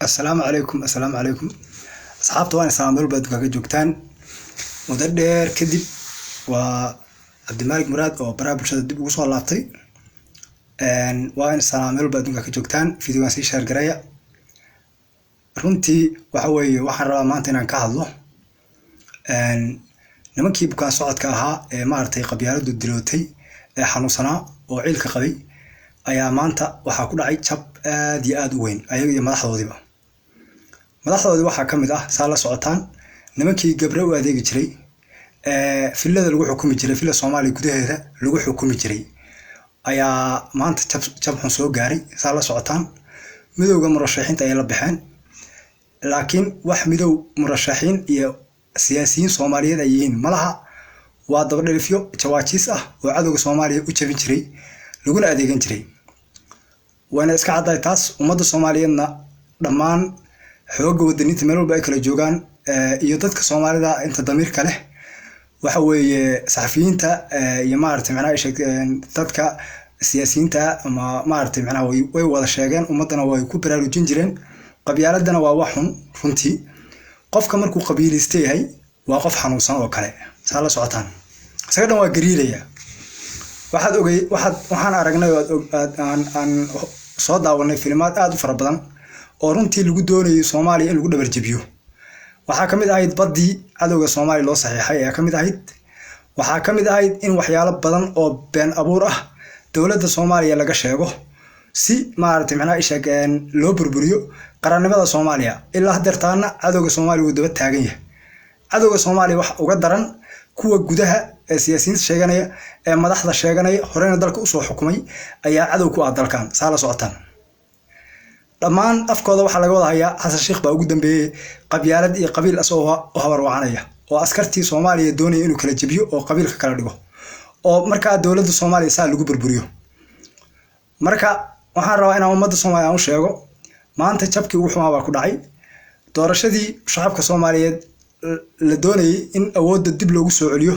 السلام عليكم أصحابتي وأنا سامر بدك جوكتان مدير كذب وعبد الملك مراد أو برا برشة الدب وصل لابطي وأنا سامر بدك جوكتان في دواسي شهر قراية runtii waxa weeye waxaan rabaa maanta inaan ka hadlo nimankii bukaan socodka ahaa ee maartay qabyaaladu dilootay ee xanuunsanaa oo ciilka qabay ayaa maanta waxa ku dhacay jab aad iyo aad u weyn ayaga iyo madaxdoodii waxa kamid ah saala socotaan nimankii gabra u adeegi jiray filada lagu xukumi jiray fila Soomaaliya gudaheeda lagu xukumi jiray ayaa maanta jab xun soo gaaray saala socotaan midowga murashaxiinta ay la baxeen laakiin wax midow murashaxiin iyo siyaasiyiin Soomaaliyeed ay yihiin malaha waa daba dhalifyo jawaajis ah oo cadowga Soomaaliya u jabin jiray laguna adeegan jiray waana iska caday taas ummadda Soomaaliyeedna dhammaan xoogga wadaniinta meel walba ay kala joogaan iyo dadka Soomaalida inta damiirka leh waxa weeye saxafiyiinta iyo maartay macnaha dadka siyaasiyiinta ama maartay macnaha way wada sheegeen ummadana way ku baraarujin jireen qabyaaladana waa wax xun runtii qofka markuu qabiiliste yahay waa qof xanuunsan oo kale saala socotaan isaga dhan waa gariiraya waxaan aragnay aan soo daawanay filmaad aad u fara badan oo runtii lagu doonayo Soomaaliya in lagu dhabar jabiyo waxa kamid ahayd badii cadowga Soomaaliya loo saxiixay ayaa kamid ahayd waxa kamid ahayd in waxyaalo badan oo been abuur ah dawladda Soomaaliya laga sheego si maartay macnaha loo burburiyo qarannimada Soomaaliya ilaa hadeertaana cadowga Soomaaliya uu daba taagan yahay cadowga Soomaaliya wax uga daran kuwa gudaha ee siyaasiyiinta sheeganaya ee madaxda sheeganaya horena dalka u soo xukumay ayaa cadow ku ah dalkan saala socotaan dhammaan afkooda waxa laga wada hayaa Xasan Sheekh baa ugu dambeeyay qabyaalad iyo qabiil asoo habar wacanaya oo askartii Soomaaliya doonaya inuu kala jabiyo oo qabiilka kala dhigo oo marka dawladda Soomaaliya saa lagu burburiyo marka waxaan rabaa inaan ummadda Soomaaliya u sheego maanta jabkii ugu xumaa ku dhacay doorashadii shacabka Soomaaliyeed la doonayay in awoodda dib loogu soo celiyo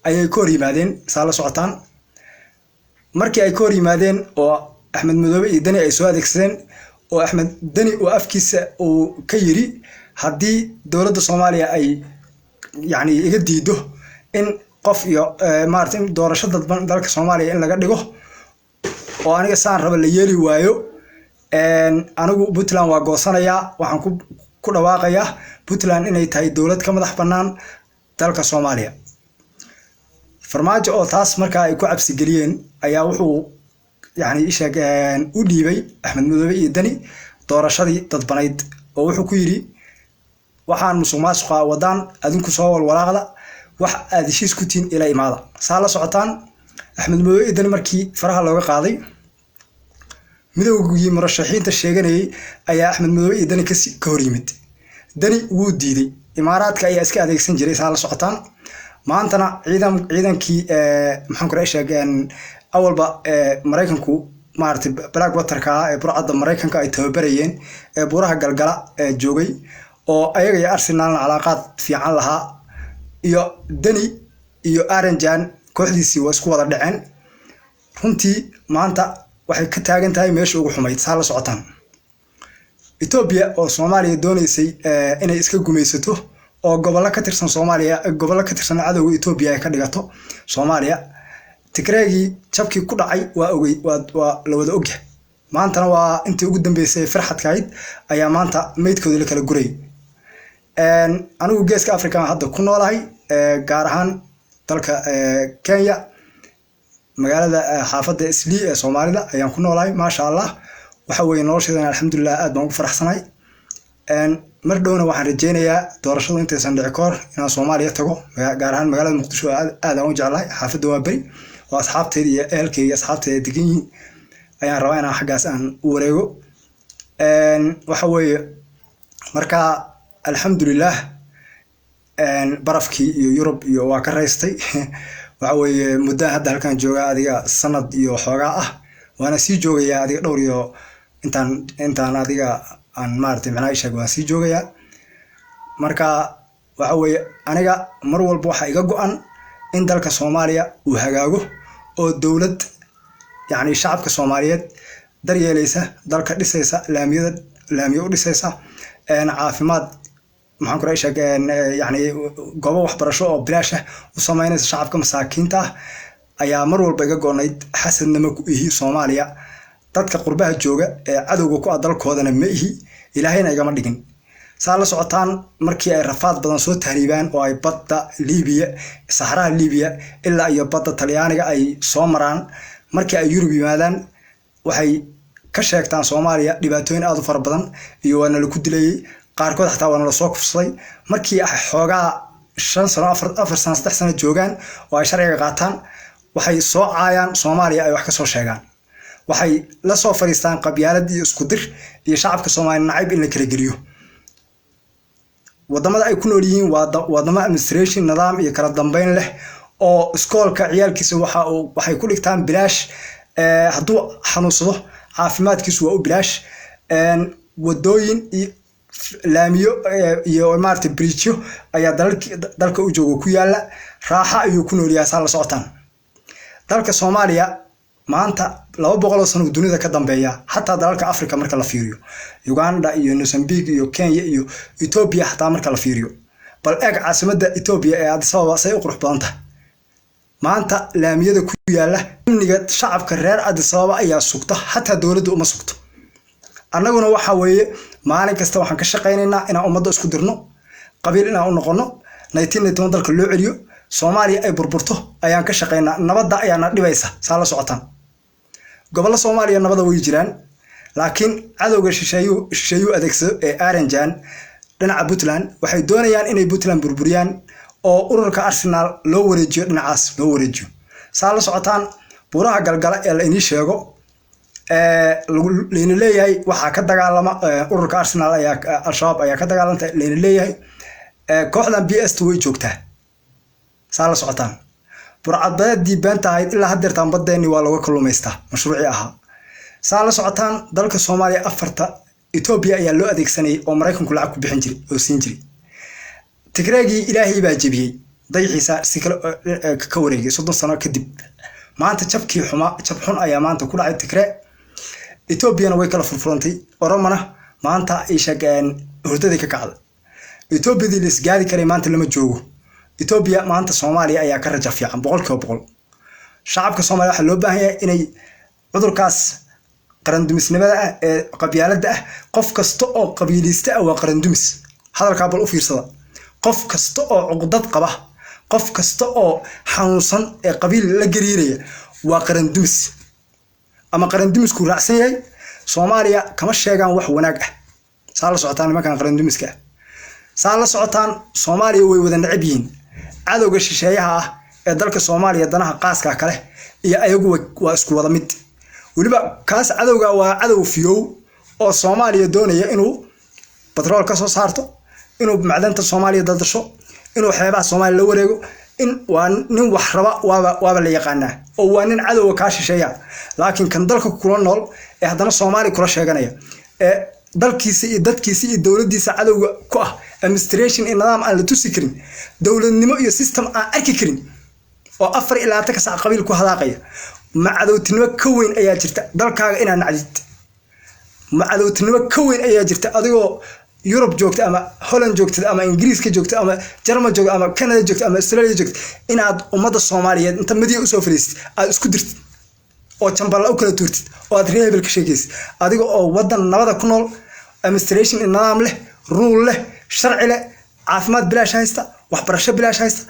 ayay ka hor yimaadeen saala socotaan markii ay ka hor yimaadeen oo Axmed Madoobe iyo Dani ay soo adeegsadeen oo Axmed Dani oo afkiisa uu ka yiri hadii dawladda Soomaaliya ay yani iga diido in qof iyo maartay doorashada dalka Soomaaliya in laga dhigo oo aniga saan raba la yeeli waayo anigu Puntland waa goosanaya waxaan ku dhawaaqayaa Puntland inay tahay dawlad ka madax banaan dalka Soomaaliya farmaajo oo taas marka ay ku cabsi galiyeen ayaa wuxuu yani u dhiibay Axmed Madoobe iyo Dani doorashadii dadbanayd oo wuxuu ku yiri waxaan musuqmaasuqa wadaan adinku soo walwalaaqda wax aad heshiis ku tiin ila imaada saala socotaan Axmed Madoobe iyo Dani markii faraha looga qaaday midowgii murashaxiinta sheeganayay ayaa Axmed Madoobe iyo Dani ka hor yimid Dani wuu diiday imaaraadka ayaa iska adeegsan jiray saala socotaan maantana ciidankii maxaan ku sheegeen awalba Mareykanku maartay Black Water-ka ee burcadda Mareykanka ay tababarayeen ee buuraha galgala ee joogay oo ayaga iyo Arsenal calaaqad fiican lahaa iyo Dani iyo Aranjan kooxdiisii waa isku wada dhaceen runtii maanta waxay ka taagan tahay meesha ugu xumayd saala socotaan Ethiopia oo Soomaaliya doonaysay inay iska gumaysato oo gobolka ka tirsan Soomaaliya gobolka ka tirsan cadowga Ethiopia ay ka dhigato Soomaaliya Tigreegi jabkii ku dhacay waa la wada ogyahay maantana waa intii ugu dambeysay farxadkayd ayaa maanta meydkooda la kala guray anigu geeska Afrika hadda ku noolahay gaar ahaan dalka Kenya magaalada xaafadda Islii ee Soomaalida ayaan ku noolahay ma sha Allah waxa weeye nolosheedana alxamdulillah aad baan ugu faraxsanahay mar dhowna waxaan rajeynayaa doorashada intaysan dhici koor inaan Soomaaliya tago gaar ahaan magaalada Muqdisho aad aan u jeclahay xaafadda waa bari oo asxaabteedii iyo ehelkayga asxaabteeda degan yihiin ayaan rabaa inaan xaggaas aan u wareego waxa weeye marka alxamdulillah barafkii iyo Yurub iyo waa ka raystay waxa weeye muddo hadda halkan jooga adiga sanad iyo xoogaa ah waana sii joogayaa adiga dhowr iyo intaan adiga aan maartay macnaha waan sii joogayaa marka waxa weeye aniga mar walba waxa iga go'an in dalka Soomaaliya uu hagaago oo dawlad yani shacabka Soomaaliyeed daryeelaysa dalka dhisaysa laamiyada laamiyo u dhisaysa caafimaad maxaan ku raashay yani goobo waxbarasho oo bilaash ah u sameynaysa shacabka masaakiinta ah ayaa mar walba iga goonayd xasadnimo ku ihi Soomaaliya dadka qurbaha jooga ee cadowga ku adalkoodana ma ihi ilaahayna igama dhigin saa la socotaan markii ay rafaad badan soo tahriibaan oo ay badda Liibiya Saharaha Liibiya ilaa iyo badda Talyaaniga ay soo maraan markii ay Yurub yimaadaan waxay ka sheegtaan Soomaaliya dhibaatooyin aad u fara badan iyo waana la ku dilay qaarkood xataa waana la soo kufsaday markii ay xoogaa 5 sano 4 sano 3 sano joogaan oo ay sharciga qaataan waxay soo caayaan Soomaaliya ay wax ka soo sheegaan waxay la soo fariistaan qabyaalad iyo isku dir iyo shacabka Soomaaliyeed nacayb in la kala geliyo wadamada ay ku nool yihiin wadamo administration nidaam iyo kala dambeyn leh oo iskoolka ciyaalkiisa waxay ku dhigtaan bilaash hadduu xanuunsado caafimaadkiisu waa u bilaash wadooyin iyo laamiyo iyo maartay bridge ayaa dalka u joogo ku yaala raaxa ayuu ku nool yahay la socotaan dalka Soomaaliya maanta 200 sano dunida ka dambeeya hatta dalalka Afrika marka la fiiriyo Uganda iyo Mozambique iyo Kenya iyo Ethiopia hatta marka la fiiriyo bal eeg caasimada Ethiopia ee Addis Ababa say u qurux badan tahay maanta laamiyada ku yaala amniga shacabka reer Addis Ababa ayaa sugta hatta dawladdu uma sugto annaguna waxa weeye maalin kasta waxaan ka shaqeynaynaa inaan ummadda isku dirno qabiil inaan u noqono 19 dalka loo celiyo Soomaaliya ay burburto ayaan ka shaqeynaa nabadda ayaana dhibaysa saa la socotaan gobolka Soomaaliya nabada way jiraan laakiin cadowga shisheeyu adeegsado ee Aranjan dhinaca Puntland waxay doonayaan inay Puntland burburiyaan oo ururka Arsenal loo wareejiyo dhinacaas loo wareejiyo saa la socotaan buuraha galgala ee la inii sheego leena leeyahay waxa ka dagaalama ururka Arsenal ayaa al-shabaab ayaa ka dagaalantay leena leeyahay kooxdan BS2 way joogtaa saa la socotaan burcadbadeedii beenta ahayd ilaa haddeertaan badeeni waa laga kalluumaystaa mashruuci ahaa saa la socotaan dalka Soomaaliya afarta Ethiopia ayaa loo adeegsanayay oo Mareykanku lacag ku bixin jiray oo siin jiray Tigreegii Ilaahay baa jabiyay dayixiisa si kale ka wareegay 30 sano kadib maanta jabkii jab xun ayaa maanta ku dhacay Tigreeg Ethiopia way kala furfurantay Oromana maanta ay sheegeen hurdadii ka kacday Ethiopia dii isgaadi karay maanta lama joogo Ethiopia maanta Soomaaliya ayaa ka raja fiican 100% shacabka Soomaaliya waxa loo baahan yahay inay cudurkaas qarandumisnimada ee qabyaaladda ah qof kasta oo qabiilista ah waa qarandumis hadalka bal u fiirsada qof kasta oo cuqdad qaba qof kasta oo xanuunsan ee qabiil la gariiraya waa qarandumis ama qarandumisku raacsan yahay Soomaaliya kama sheegan wax wanaag ah saa la socotaan nimankan qarandumiska saa la socotaan Soomaaliya way wada nacib yihiin cadowga shisheeyaha ah ee dalka Soomaaliya danaha qaaska kale iyo ayagu waa isku wada mid waliba kaas cadowga waa cadow fiyow oo Soomaaliya doonaya inuu batrool ka soo saarto inuu macdanta Soomaaliya dadasho inuu xeebaha Soomaaliya la wareego in waa nin wax raba waaba la yaqaanaa oo waa nin cadowga ka shisheeya laakiin kan dalka kula nool ee haddana Soomaaliya kula sheeganaya ee dalkiisa iyo dadkiisa iyo dawladdiisa cadowga ku ah administration in nidaam aan la tusi karin dawladnimo iyo system aan arki karin oo 4 ilaa 10 saac qabiil ku hadaaqaya macadowtinimo ka weyn ayaa jirta dalkaaga inaan nacdid macadowtinimo ka weyn ayaa jirta adigoo Europe joogta ama Holland joogta ama Ingiriiska joogta ama Jarmal joogta ama Canada joogta ama Australia joogta inaad ummadda Soomaaliyeed inta madiyo u soo fariistid aad isku dirtid oo jambala u kala tuurtid oo aad reebel ka sheegaysid adiga oo wadan nabada ku nool administration in nidaam leh rule leh sharci leh caafimaad bilaash haysta waxbarasho bilaash haysta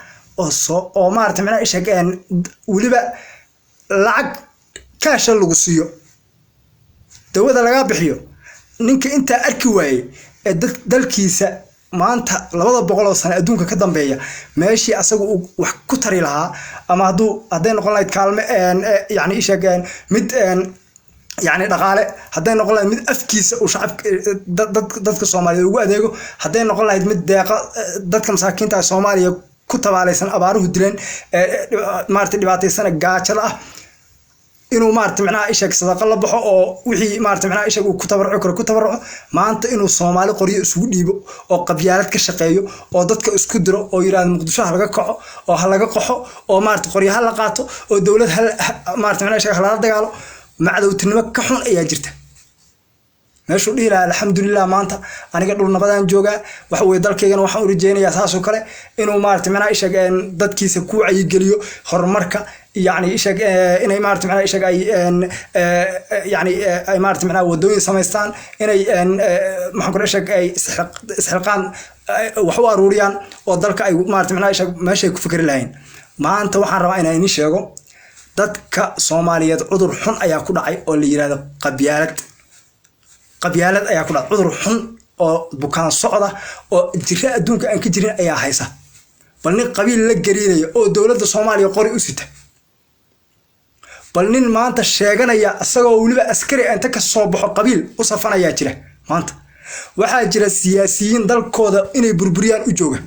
oo maartay macna ishaqeen waliba lacag cash lagu siiyo dawada laga bixiyo ninka inta arki waayay ee dalkiisa maanta 200 sano adduunka ka dambeeya meeshii asagu wax ku tari lahaa ama haday noqon lahayd kaalme yani ishaqeen mid يعني dhaqaale haday noqon lahayd mid afkiisa uu shacabka dadka Soomaaliyeed ugu adeego haday noqon lahayd mid deeqa dadka masaakiinta Soomaaliya ku tabaalaysan abaaruhu dileen maartay dhibaataysan gaajada ah inuu maartay macnaha ishaq sadaqa la baxo oo wixii maartay macnaha ishaq uu ku tabarruco maanta inuu Soomaali qoriyo isugu dhiibo oo qabyaalad ka shaqeeyo oo dadka isku diro oo yiraahdo Muqdisho laga kaco oo laga qaxo oo maartay qoriyaha la qaato oo dawlad maartay macnaha ishaq la dagaalo macadowtinimo ka xun ayaa jirta meeshuu dhihi lahaa alxamdulilah maanta aniga dhul nabadaan joogaa waxa weye dalkaygana waxaan u rajeynayaa saasoo kale inuu maarata macnaha ishag dadkiisa ku wacyigeliyo horumarka يعني إيشك إني مارت معنا إيشك أي يعني أي مارت معنا ودوين سماستان إني محكور إيشك أي سحلقان وحوار وريان وضلك أي مارت معنا إيشك ماشي كفكر العين ما أنت وحنا رأينا إني شيء dadka Soomaaliyeed cudur xun ayaa ku dhacay oo la yiraahdo qabyaalad ayaa ku dhacay cudur xun oo bukaan socda oo jira adduunka aan ka jirin ayaa haysa bal nin qabiil la gariirayo oo dawladda Soomaaliya qori u sita bal nin maanta sheeganaya asagoo waliba askari inta ka soo baxo qabiil u safanaya jira maanta waxa jira siyaasiyiin dalkooda inay burburiyaan u jooga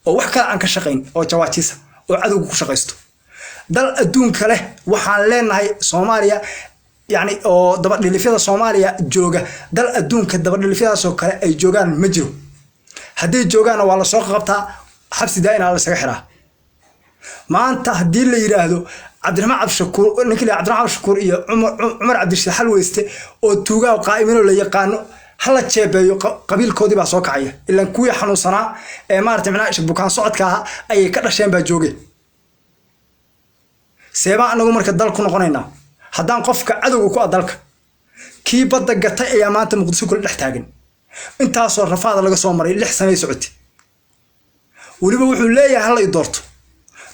oo wax kale aan ka shaqeyn oo jawaajisa oo cadowga ku shaqeysto dal adduunka leh waxaan leenahay Soomaaliya yani oo daba dhilifyada Soomaaliya jooga dal adduunka daba dhilifyadaas oo kale ay joogaan ma jiro haddii joogaan waa la soo qabtaa xabsi daa'ina la isaga xiraa maanta haddii la yiraahdo Cabdiraxmaan Cabshakuur ninkii Cabdiraxmaan Cabshakuur iyo Umar Cabdishii Xalweyste oo tuuga oo qaa'imino la yaqaano hala jeebeeyo qabiilkoodii baa soo kacaya ilaa kuwii xanuunsanaa ee maartay macnaha bukaan socodka ah ay ka dhasheen baa joogay seeba anagu marka dalku noqonaynaa haddaan qofka cadowga ku adalka kii badda gatay ayaa maanta Muqdisho kula dhex taagan intaasoo rafaada laga soo maray 6 sano socotay waliba wuxuu leeyahay hal ay doorto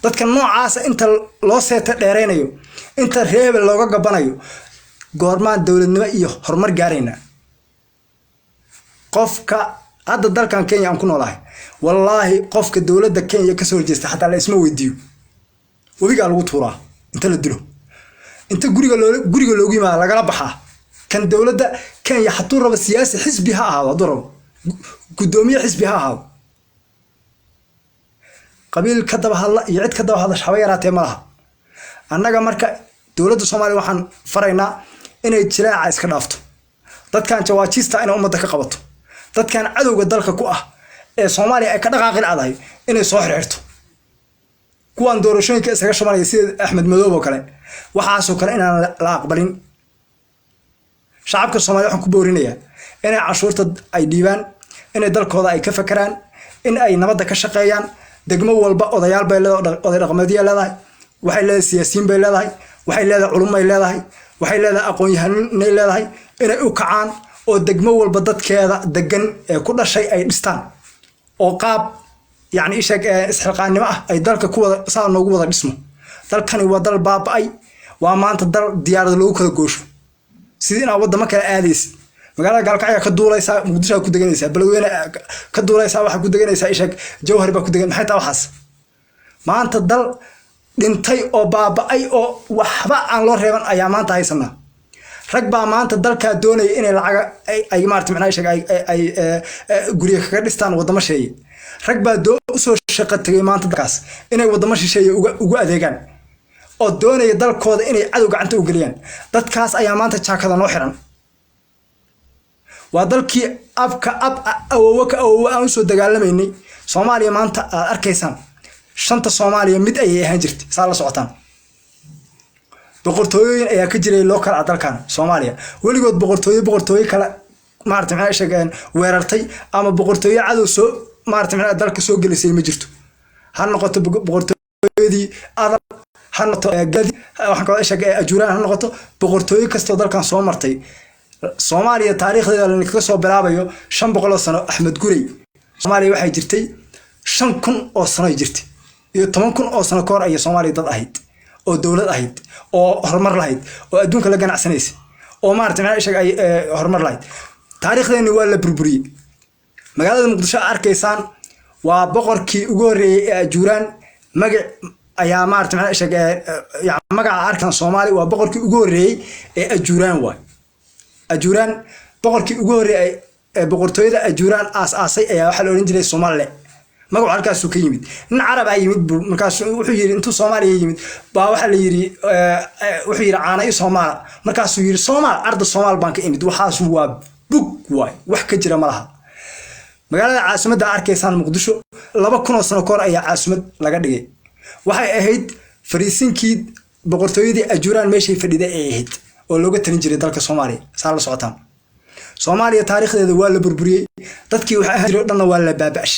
dadka noocaas inta loo seeta dheereynayo inta reeb looga gabanayo goormaan dawladnimo iyo horumar gaarayna qofka hadda dalkan Kenya aan ku noolahay wallahi qofka dawladda Kenya ka soo horjeesta hatta la isma weydiyo wabiga lagu tuuraa inta la dilo inta guriga loogu yimaado laga baxaa kan dawladda Kenya hatuu raba siyaasi xisbi ha ahaado daro gudoomiye xisbi ha ahaado qabiil ka daba hadla iyo cid ka daba hadla shaqo yaraatay malaha annaga marka dawladda Soomaaliya waxaan faraynaa inay jiraaca iska dhaafto dadkan jawaajista inay ummadda ka qabato dadkan cadowga dalka ku ah ee Soomaaliya ay ka dhaqaaqin aday inay soo xirxirto kuwan doorashooyinka isaga shabanaya sida Axmed Madoobe oo kale waxaasoo kale inaan la aqbalin shacabka Soomaaliya waxaan ku boorinayaa inay cashuurta ay dhiibaan inay dalkooda ay ka fakaraan in ay nabadda ka shaqeeyaan degmo walba odayaal bay leedahay oday dhaqameedyo leedahay waxay leedahay siyaasiyiin bay leedahay waxay leedahay culummo ay leedahay waxay leedahay aqoon-yahanay leedahay inay u kacaan oo degmo walba dadkeeda degan ee ku dhashay ay dhistaan oo qaab يعني إيش إسحاقان ما أي دلك كوا صار نوجود اسمه دلك كان يودل باب أي وما أنت دل ديار لوك الجوش سيدنا وده ما كان آليس مقالة قال كعيا كدورة يسا مقدسة كده جنسة بلوينا كدورة يسا واحد كده جنسة إيش جوهر بكده جن حتى وحس ما أنت دل دنتي أو باب أي أو وحبا عن لور هيبان أيام ما أنت هاي سنة ركبا ما أنت دل كدوني إن العجا أي مارت من إيش أي قريه كردستان وده ما شيء ركبا دو soo shaqo tagay maanta dadkaas inay wadamo shisheeye ugu adeegan oo doonay dalkooda inay cadow gacanta u galiyaan dadkaas ayaa maanta jaakada noo xiran waa dalkii abka awowa aan soo dagaalameynay Soomaaliya maanta aad arkaysaan shanta Soomaaliya mid ay ahaan jirtay saa la socotaan boqortooyooyin ayaa ka jiray local dalkan Soomaaliya waligood boqortooyo kala maartay maxay sheegeen weerartay ama boqortooyo cadow soo maartay macna dalka soo galisay ma jirto han noqoto boqortooyadii adag han noqoto gadi waxaan ka sheegay ajuuraan han noqoto boqortooyo kasto dalkan soo martay Soomaaliya taariikhdeeda la ka soo bilaabayo 500 sano Axmed Gurey Soomaaliya waxay jirtay 5000 oo sano jirtay iyo 10000 oo sano koor ay Soomaaliya dad ahayd oo dawlad ahayd oo horumar lahayd oo adduunka la ganacsanaysay oo maartay macna sheegay horumar lahayd taariikhdeena waa la burburiyay magaalada Muqdisho arkaysaan waa boqorkii ugu horeeyay ee ajuuraan magac ayaa maartay macna sheegay magaca arkan Soomaali waa boqorkii ugu horeeyay ee ajuuraan waa ajuuraan boqorkii ugu horeeyay ee boqortooyada ajuuraan aasay ayaa waxa la oran jiray Soomaaliya magac halkaas uu ka yimid nin Arab ay yimid markaas wuxuu yiri intuu Soomaaliya yimid baa waxa la yiri wuxuu yiri caana iyo Soomaal markaas uu yiri Soomaal arda Soomaal baan ka imid waxaas waa bug waay wax ka jira malaha magaalada caasimadda arkaysaan Muqdisho 200 sano koor ayaa caasimad laga dhigay waxay ahayd fariisinkii boqortooyadii ajuuraan meeshay fadhiday ay ahayd oo looga talin jiray dalka Soomaaliya saa la socotaan Soomaaliya taariikhdeeda waa la burburiyay dadkii waxa ahaan jiray dhanna waa la baabaash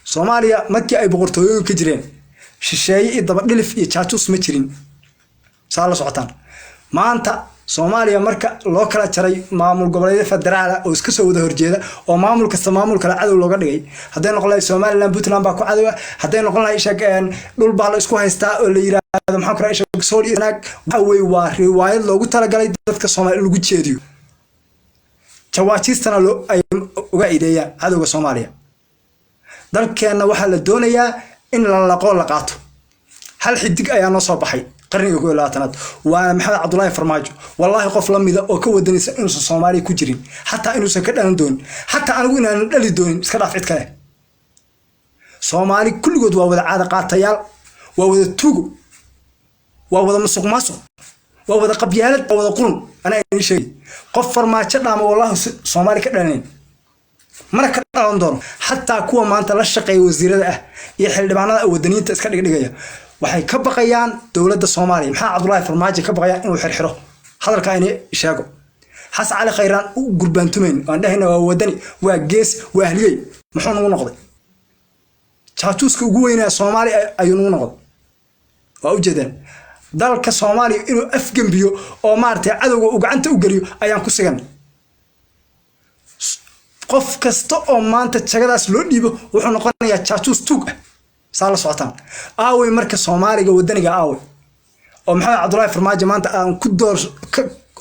Soomaaliya markii ay boqortooyooyin ka jireen shisheeye iyo daba dhilif iyo jaatus ma jirin saala socotaan maanta Soomaaliya marka loo kala jaray maamul goboleedyada federaal oo iska soo wada horjeeda oo maamul kasta maamul kala cadow looga dhigay haday noqon lahayd Somaliland Puntland baa ku cadow haday noqon lahayd shaqeen dhul baa la isku haystaa oo la yiraahdo maxaa kale shaqo soo dhinaag waxa way waa riwaayad loogu talagalay dadka Soomaaliya lagu jeediyo jawaajistana loo ay uga ideeyaan cadowga Soomaaliya dalkeena waxa la doonayaa in la laqo la qaato hal xidig ayaa noo soo baxay qarniga 12aad waana maxamed cabdullaahi farmaajo wallahi qof la mid ah oo ka wadanaysa inuu Soomaaliya ku jirin hatta inuu ka dhalan doon hatta anigu inaan dhali doonin iska dhaaf cid kale Soomaali kulligood waa wada caada qaatayaal waa wada tuugo waa wada musuqmaasuq waa wada qabyaalad waa wada qurun ana ay sheegay qof farmaajo dhaama wallahi Soomaali ka dhalan mana ka dhalan doono hatta kuwa maanta la shaqeeyo wasiirada ah iyo xildhibaanada wadaniinta iska dhigaya waxay ka baqayaan dawladda Soomaaliya maxaa Cabdullaahi Farmaajo ka baqayaan inuu xirxiro hadalka ay sheego xas cali khayran u gurbaantumeen aan dhahayna waa wadani waa gees waa ahliyay muxuu nagu noqday jaatuuska ugu weynaa Soomaaliya ayuu nagu noqday waa u jeedaan dalka Soomaaliya inuu afgambiyo oo maartay cadowga u gacanta u galiyo ayaan ku sigan qof kasta oo maanta jagadaas loo dhiibo wuxuu noqonayaa jaatuus tuug saala socotaan aaway marka Soomaaliga wadaniga aaway oo maxamed cabdullaahi farmaajo maanta aan ku door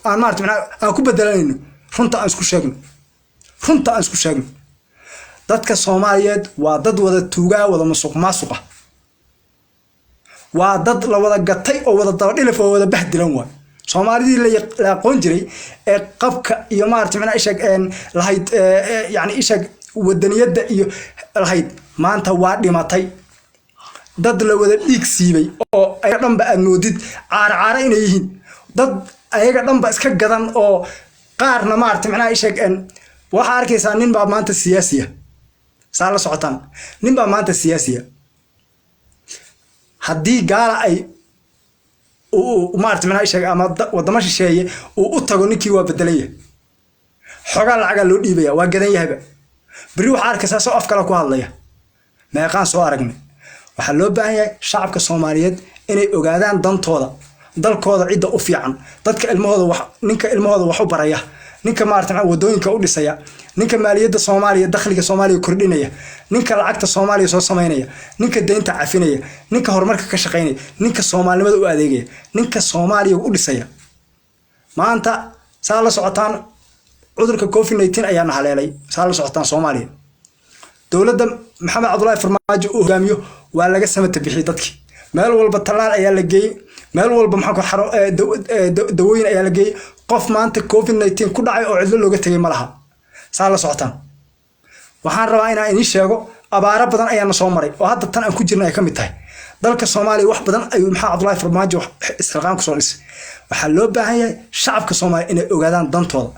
aan maartay aan ku bedelanayno runta aan isku sheegno dadka Soomaaliyeed waa dad wada tuugaa wada musuqmaasuqa waa dad la wada gatay oo wada daba dhilif oo wada bahdilan waa Soomaalidii la aqoon jiray ee qabka iyo maartay ishag lahayd yani ishag wadaniyada iyo lahayd maanta waa dhimatay dad la wada dhiig siibay oo ay dhanba amoodid caar inay yihiin dad ayaga dhanba iska gadan oo qaarna maartay ishag waxa arkaysaa nin baa maanta siyaasiya saala socotaan nin baa maanta siyaasiya haddii gaala ay maartay ishag ama wadamo shisheeye u tago ninkii waa bedelaya xogaa lacaga loo dhiibaya waa gadan yahaba bari waxa arkaysaa soo af kala ku hadlaya meeqaan soo aragnay waxa loo baahan yahay shacabka Soomaaliyeed inay ogaadaan dantooda dalkooda cid u fiican dadka ilmahooda wax u baraya ninka maartay wadooyinka u dhisaya ninka maaliyadda Soomaaliya dakhliga Soomaaliya kordhinaya ninka lacagta Soomaaliya soo sameynaya ninka deynta cafinaya ninka horumarka ka shaqeynaya ninka Soomaalinimada u adeegaya ninka Soomaaliya u dhisaya maanta saala socotaan cudurka COVID-19 ayaa haleelay saala socotaan Soomaaliya dawladda maxamed cabdullaahi farmaajo uu hogaamiyo waa laga samata bixi dadkii meel walba talaal ayaa la geeyay meel walba maxaa ku xaro dawooyin ayaa la geeyay qof maanta COVID-19 ku dhacay oo cidlo looga tagay malaha saala socotaan waxaan rabaa inaan idin sheego abaara badan ayaa soo maray oo hadda tan aan ku jirnay ka mid tahay dalka Soomaaliya wax badan ayuu maxaa cabdullaahi farmaajo isqaan ku soo dhisay waxa loo baahan yahay shacabka Soomaaliya inay ogaadaan dantooda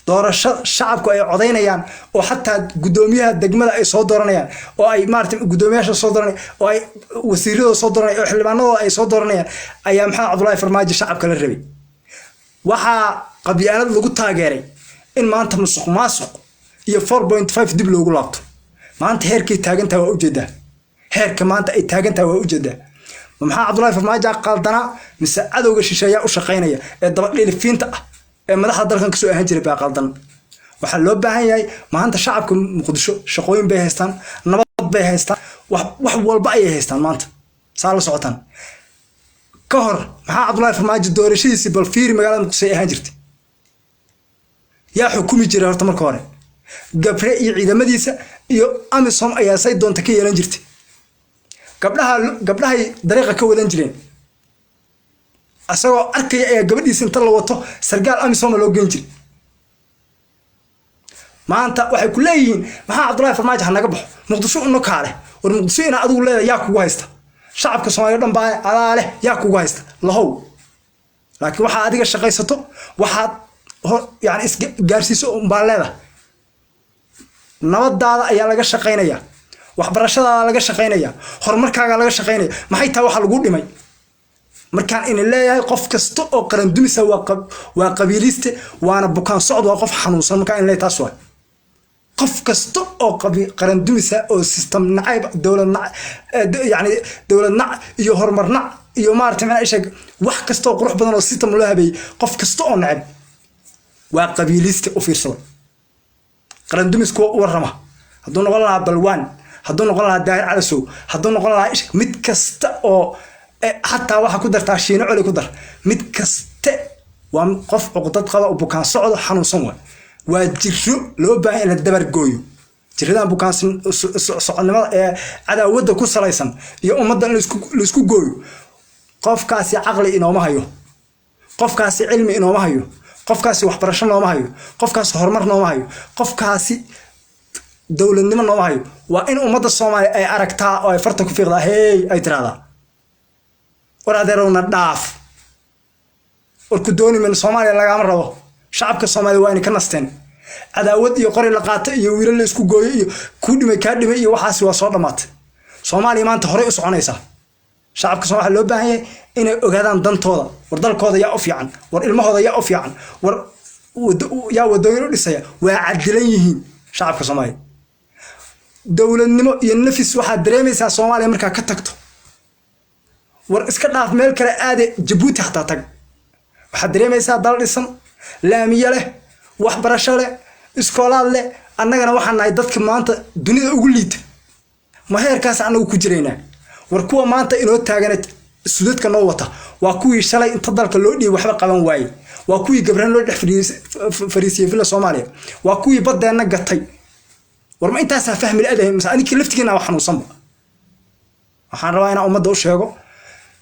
doorasho shacabku ay codeynayaan oo hatta gudoomiyaha degmada ay soo dooranayaan oo ay maartay gudoomiyaasha soo dooranayaan oo ay wasiirada soo dooranayaan oo xildhibaanada ay soo dooranayaan ayaa maxaa cabdullaahi farmaajo shacabka la rabay waxa qabyaalad lagu taageeray in maanta musuqmaasuq iyo 4.5 dib loogu laabto maanta heerkay taagantahay waa u jeedaa heerka maanta ay taagantahay waa u jeedaa maxaa cabdullaahi farmaajo qaldana mise cadowga shisheeya u shaqeynaya ee daba dhilifiinta ah ee madaxda dalkan ka soo ahaan jiray baa qaldan waxa loo baahan yahay maanta shacabka Muqdisho shaqooyin bay haystaan nabad bay haystaan wax walba ay haystaan maanta saala socotaan ka hor maxaa cabdullaahi farmaajo doorashadiisa bal fiiri magaalada Muqdisho ay ahaan jirtay yaa xukumi jiray horta marka hore gabre iyo ciidamadiisa iyo amisom ayaa say doonta ka yeelan jirtay gabdhahay dariiqa ka wadan jireen asagoo arkay ay gabadhiisa inta la wato sargaal amisom loo geen jiray maanta waxay ku leeyihiin maxaa cabdullaahi farmaajo naga baxo Muqdisho inoo kaale war Muqdisho ina adigu leeyahay yaa kugu haysta shacabka Soomaaliya dhan baa alaale yaa kugu haysta lahow laakiin waxa adiga shaqaysato waxaad yani isgaarsiiso baa leedahay nabadaada ayaa laga shaqeynaya waxbarashadaada laga shaqeynaya horumarkaaga laga shaqeynaya maxay taa waxa lagu dhimay markaan in leeyahay qof kasta oo qaran dumisa waa qabiiliste waana bukaan socod waa qof xanuunsan markaan in leeyahay taas waa qof kasta oo qaran dumisa oo system nacayb dowlad nac iyo horumar nac iyo maartay macna ishag wax kasta oo qurux badan oo system loo habeey qof kasta oo nacayb waa qabiiliste u fiirsada qaran dumis ku warrama hadduu noqon lahaa balwaan hadduu noqon lahaa daahir calasow hadduu noqon lahaa ishag mid kasta oo حتى واحد كدر تعشينه على كدر مد كست وقف عقدات قضاء وبكان صعد حنو صنوة وجرو لو بقى إلى الدبر جويو جريدان بكان صعدنا على ود كوسر أيضا يا أمضى لسكو جويو قف كاسي عقلي إنه ما هيو قف كاسي علمي إنه ما هيو قف كاسي وحبرشان إنه ما هيو قف كاسي هرمر إنه ما هيو قف كاسي دولة نمر إنه ما هيو وإن أمضى الصومالي أي أركتها أو فرتك في غدا هي أي ترى ورادرونا داف والكدوني من الصومالي لا غامرو شعبك الصومالي وين كنستين عداود iyo qori la qaatay iyo wiilal la isku gooyay iyo ku dhimay ka dhimay iyo waxaas waa soo dhamaatay Soomaaliya maanta hore u soconaysa shacabka Soomaaliya loo baahan yahay inay ogaadaan dantooda war dalkooda yaa u fiican war ilmahooda yaa u fiican war yaa wadooyin u dhisaya waa cadilan yihiin shacabka Soomaaliya dawladnimo iyo nafis waxa dareemaysaa Soomaaliya marka ka tagto war iska dhaaf meel kale aade Djibouti xataa tag waxa dareemaysaa dal dhisan laamiye leh wax barasho leh iskoolaad leh annagana waxaan nahay dadka maanta dunida ugu liita ma heerkaas anagu ku jireynaa war kuwa maanta inoo taagan sudadka noo wata waa kuwii shalay inta dalka loo dhiibay waxba qaban waayay waa kuwii gabran loo dhex fariisiyay fila Soomaaliya waa kuwii badeena gatay war ma intaas fahmi leedahay masaaniki laftigeena wax xanuunsanba waxaan rabaa inaan ummadda u sheego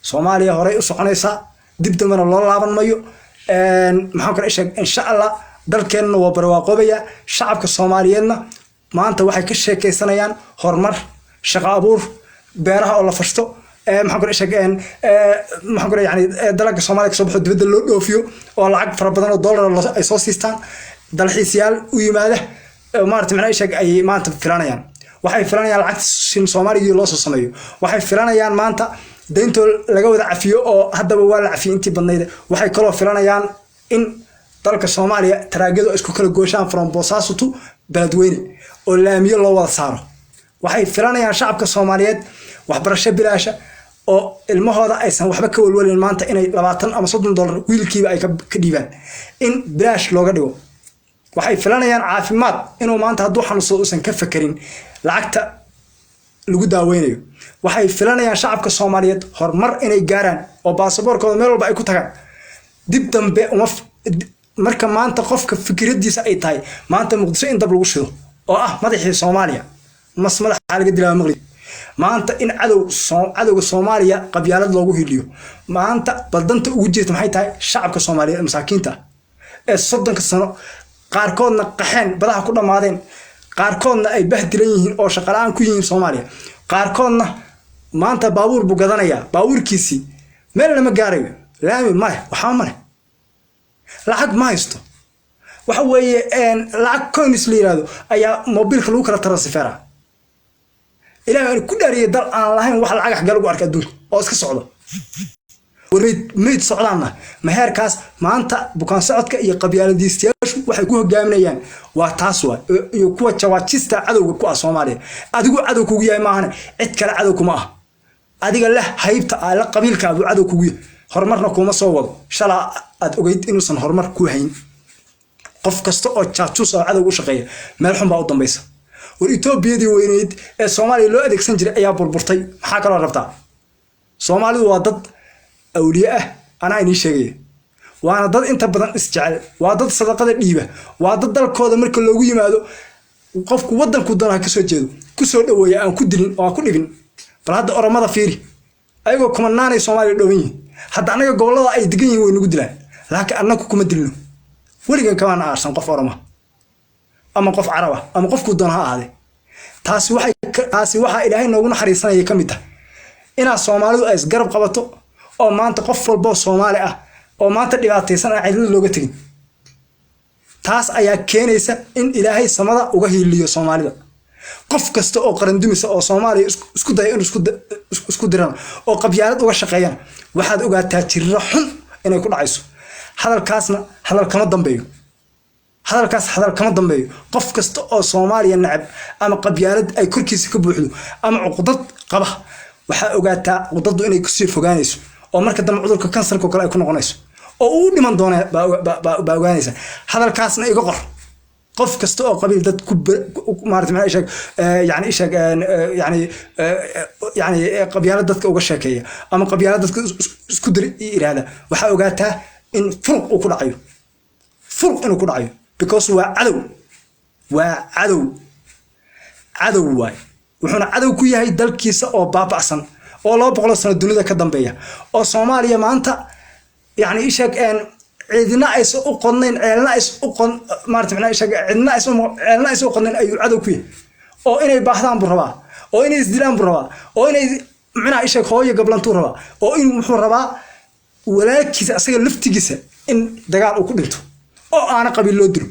Soomaaliya hore u soconaysa dib damana loo laaban mayo maxaan ka sheeg insha Allah dalkeenna waa barwaaqoobaya shacabka Soomaaliyeedna maanta waxay ka sheekeysanayaan horumar shaqo abuur beeraha oo la fashto maxaan ka sheeg maxaan ka yani dalka Soomaaliya soo baxo dibadda loo dhoofiyo oo lacag fara badan oo dollar ay soo siistaan dalxiisayaal u yimaada maartay macna sheeg ay maanta filanayaan waxay filanayaan lacag shin Soomaaliya loo soo sameeyo waxay filanayaan maanta deynto laga wada cafiyo oo hadaba waa la cafiyo intii badnayd waxay kala filanayaan in dalka Soomaaliya taraagado isku kala gooshaan from Boosaaso to Beledweyne oo laamiyo loo wada saaro waxay filanayaan shacabka Soomaaliyeed waxbarasho bilaasha oo ilmahooda aysan waxba ka walwalin maanta inay 20 ama 30 dollar wiilkiiba ay ka dhiibaan in bilaash looga dhigo waxay filanayaan caafimaad inuu maanta hadduu xanuunsado uusan ka fakirin lacagta lagu daaweynayo waxay filanayaan shacabka Soomaaliyeed horumar inay gaaraan oo baasaboorkooda meel walba ay ku tagaan dib dambe marka maanta qofka fikradiisa ay tahay maanta Muqdisho in dab lagu shido oo ah madaxii Soomaaliya madaxa laga dilaa maqlid maanta in cadowga Soomaaliya qabyaalad loogu hiliyo maanta badanta ugu jirta maxay tahay shacabka Soomaaliyeed masaakiinta ee 30 sano qaarkoodna qaxeen badaha ku dhamaadeen qaarkoodna ay bahdilan yihiin oo shaqo la'aan ku yihiin Soomaaliya qaarkoodna maanta baabuur buu gadanayaa baabuurkiisi meel lama gaarayo laami ma waxa ma lacag ma haysto waxa weeye lacag coins la yiraahdo ayaa mobilka lagu kala transfera ilaahay ku dhaariyay dal aan lahayn wax lacag gal ugu arka adduunka oo iska socdo warmeed socdaana ma heerkaas maanta bukaan socodka iyo qabyaaladiistayaashu waxay ku hogaaminayaan waa taas waa iyo kuwa jawaajista cadowga ku ah Soomaaliya adigu cadow kugu yahay maahan cid kale cadow kuma ah adiga la haybta la qabiilka abu cadow kugu yahay horumarna kuma soo wado shala aad ogeyd inuusan horumar ku hayn qof kasta oo jaajus oo cadow u shaqeeya meel xun baa u dambaysa war Itoobiyadii weyneed ee Soomaaliya loo adeegsan jiray ayaa burburtay maxaa kala rabtaa Soomaalidu waa dad awliya ana inii sheegay waana dad inta badan isjecel waa dad sadaqada dhiiba waa dad dalkooda marka loogu yimaado qofku wadanku danaha ka soo jeedo ku soo dhaweeya aan ku dilin oo ku dhibin bal hadda oramada fiiri ayagoo kuma naanay Soomaaliya dhawin hadda anaga gobolada ay degan yihiin way nagu dilaan laakiin annagu kuma dilno waligan kama aarsan qof orama ama qof Arab ama qofku danaha aade taasi waxa Ilaahay noogu naxariisanaya kamid ah ina Soomaalidu ay isgarab qabato oo maanta qof walba Soomaali ah oo maanta dhibaataysan aan cidina looga tagin taas ayaa keenaysa in Ilaahay samada uga hiiliyo Soomaalida qof kasta oo qaran dumisa oo Soomaaliya isku day in isku diran oo qabyaalad uga shaqeeyaan waxaad ogaataa jirro xun inay ku dhacayso hadalkaasna hadal kama dambeeyo qof kasta oo Soomaaliya nacab ama qabyaalad ay korkiisa ka buuxdo ama cuqdad qaba waxa ogaataa cuqdadu inay ku sii fogaanayso oo marka dambe cudurka kansarka kale ay ku noqonayso oo uu dhiman doona ba ogaanaysa hadalkaasna iga qor qof kasta oo qabiil dad ku maartay ma sheeg yani qabyaalad dadka uga sheekeeya ama qabyaalad dadka isku dir iraada waxa ogaataa in furuq uu ku dhacayo inuu ku dhacayo because waa cadow waay wuxuuna cadow ku yahay dalkiisa oo baabacsan oo 200 sano dunida ka dambeeya oo Soomaaliya maanta يعني إيش عيدنا إيش أقنن عيلنا إيش أقن ما أعرف إيش عيدنا إيش أقنن أي عدو كيه أو إني بحثان بروا أو إني إزدلام بروا أو إني معنا إيش خوي قبل أن توروا أو إن محروا ولا كيس أصير لفت جيسه إن دجال أكلته أو أنا قبل لودر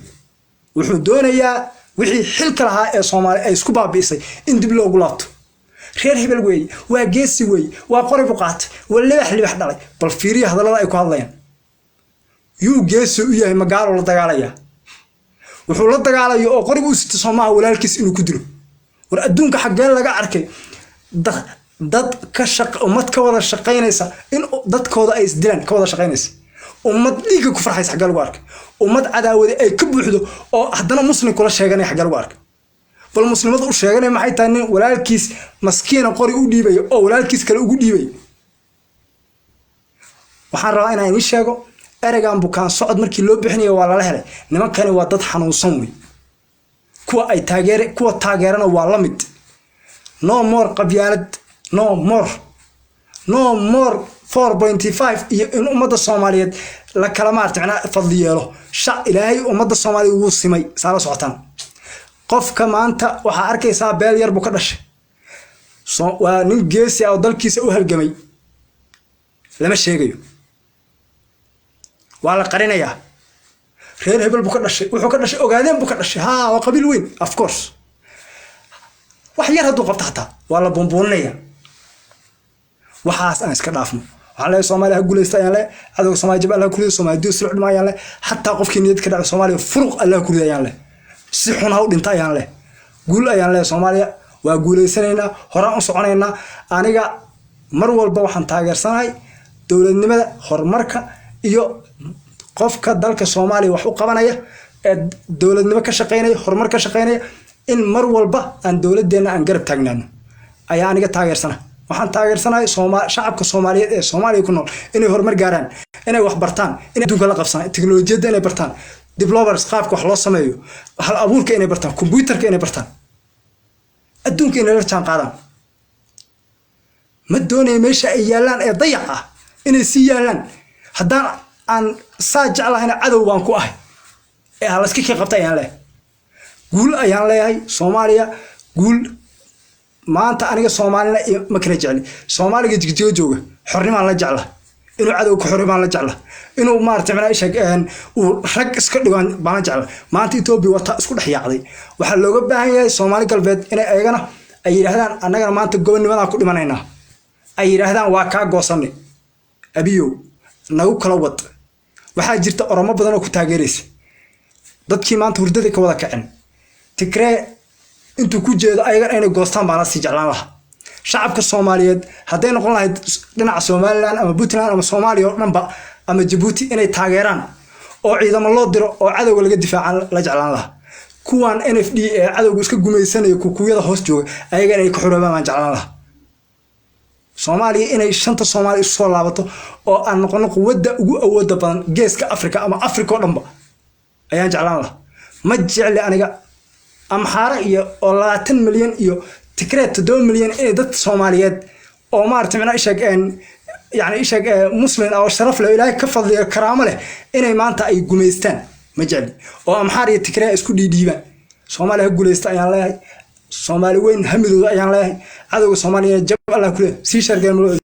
وحدونا يا وحي حلك لها صومال إيش كبار بيسي إن دبلو غلط reer hebel way waa geesi way waa qorib qaat wala wax li wax dhalay bal fiiriyo hadalada ay ku hadlayaan yuu geesi u yahay magaalo la dagaalaya wuxuu la dagaalayo oo qorib u sito Soomaaliya walaalkiis inuu ku dilo war adduunka xagee laga arkay dad ka ummad ka wada shaqeynaysa in dadkooda ay isdilaan ka wada shaqeynaysa ummad dhiiga ku farxaysa xagee lagu arkay ummad cadaawada ay ka buuxdo oo haddana muslim kula sheeganay xagee lagu arkay bal muslimadu u sheeganay maxay tahay nin walaalkiis maskiina qori u dhiibay oo walaalkiis kale ugu dhiibay waxaan rabaa inaan idin sheego ereygan bukaan socod markii loo bixinayo waa la helay nimankani waa dad xanuunsan wey kuwa taageerana waa la mid no more qabyaalad no more 4.5 iyo in ummadda Soomaaliyeed la kala maartay fadli yeelo ilaahay ummadda Soomaaliyeed wuu simay saala socotaan qofka maanta waxa arkaysaa beel yar buu ka dhashay waa nin geesi ah oo dalkiisa u halgamay lama sheegayo waa la qarinayaa reer hebel buu ka dhashay wuxuu ka dhashay ogaadeen buu ka dhashay waa qabiil weyn of course wax yar haduu qabto xataa waa la bomboonaya waxaas aan iska dhaafno waxaan leeyahay Soomaaliya guulaysta ayaan leeyahay cadawga Soomaaliya jab Allah kuliyo Soomaaliya soo dhuma ayaan leeyahay xataa qofkii niyad ka dhaco Soomaaliya furuq Allah kuliyo ayaan leeyahay si xun ha u dhinta ayaan leh guul ayaan leh Soomaaliya waa guulaysanayna horaan u soconaynaa aniga mar walba waxaan taageersanahay dawladnimada horumarka iyo qofka dalka Soomaaliya wax u qabanaya ee dawladnimo ka shaqeynaya horumar ka shaqeynaya in mar walba aan dawladeena aan garab taagnaano ayaa aniga taageersanahay waxaan taageersanahay shacabka Soomaaliyeed ee Soomaaliya ku nool inay horumar gaaraan inay wax bartaan inay adduunka la qabsadaan tiknoolajiyada inay bartaan developers qaabka wax loo sameeyo hal abuurka inay bartaan computerka inay bartaan adduunka inay la jaan qaadaan ma doonay meesha ay yaalaan ee dayac ah inay si yaalaan haddaan aan saa jeclahay cadow baan ku ahay ee hal iska qabta ayaan leeyahay guul ayaan leeyahay Soomaaliya guul maanta aniga Soomaalina ma kala jecli Soomaaliga jigjiga jooga xornimo la jecla inuu cadow ku xornimo la jecla inuu maartay macna sheeg uu rag iska dhigaan baan jecel maanta Itoobiya wata isku dhaxyaacday waxa looga baahan yahay Soomaali galbeed inay ayagana ay yiraahdaan annaga maanta gobonimada ku dhimanayna ay yiraahdaan waa ka goosanay abiyo nagu kala wad waxa jirta Oromo badan oo ku taageeraysa dadkii maanta hurdada ka wada kacin tikree intuu ku jeedo ayaga inay goostaan baan la sii jeclaan lahaa shacabka Soomaaliyeed haday noqon lahayd dhinaca Soomaaliland ama Puntland ama Soomaaliya dhanba ama Djibouti inay taageeraan oo ciidamo loo diro oo cadawga laga difaacan la jeclaan lahaa kuwan NFD ee cadawga iska gumeysanayo kukuyada hoos jooga ayaga inay ka xoroobaan aan jeclaan lahaa Soomaaliya inay shanta Soomaali soo laabato oo aan noqono quwadda ugu awoodda badan geeska Afrika ama Afrika oo dhanba ayaan jeclaan lahaa ma jecli aniga amxaara iyo 20 milyan iyo tikreet 7 milyan ee dad Soomaaliyeed oo maartay macna ishaq يعني إيش مسلم أو شرف له إلهي كفضل كرامة له إنه ما أنت أي جميستان مجالي أو أمحار يتكرر إسكو ديبا Soomaaliya يقول يستأجر الله Soomaali وين همدوا أيان الله هذا Soomaaliya جب الله كله سيشار جمله